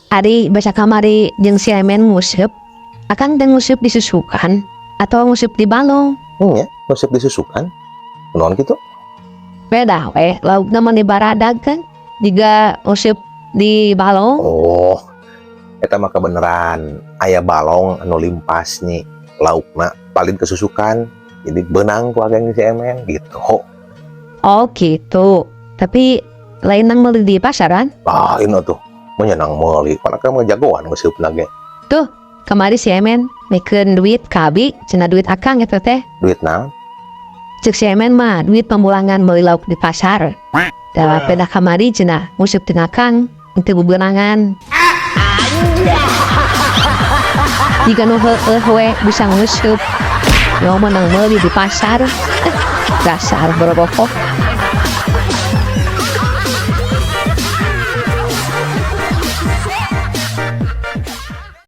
Ari baca kamari jeung si Emen nguseup, akang teh nguseup disusukan atau nguseup di balong? Ya, nguseup disusukan. Kunaon kitu? Beda we, laukna mah di baradag kan, juga nguseup di balong. Oh, eta mah kebeneran. Aya balong anu limpas nih, laukna paling kesusukan. Jadi benang ku ageng si Emen gitu. Oh gitu. Tapi lain nang meuli di pasaran? Ini tuh menyenang meuli. Karena kamu jagoan nguseup ge. Tuh, kemari si Emen mikeun duit kabi, cenah duit akang eta teh. Duit naon? Cek si Emen mah duit pembulangan meuli lauk di pasar. Da peda kamari cenah nguseup teu akang, teu bebenangan. Jika nu heueuh we bisa nguseup, nyaho menang meuli di pasar. Dasar berobokok.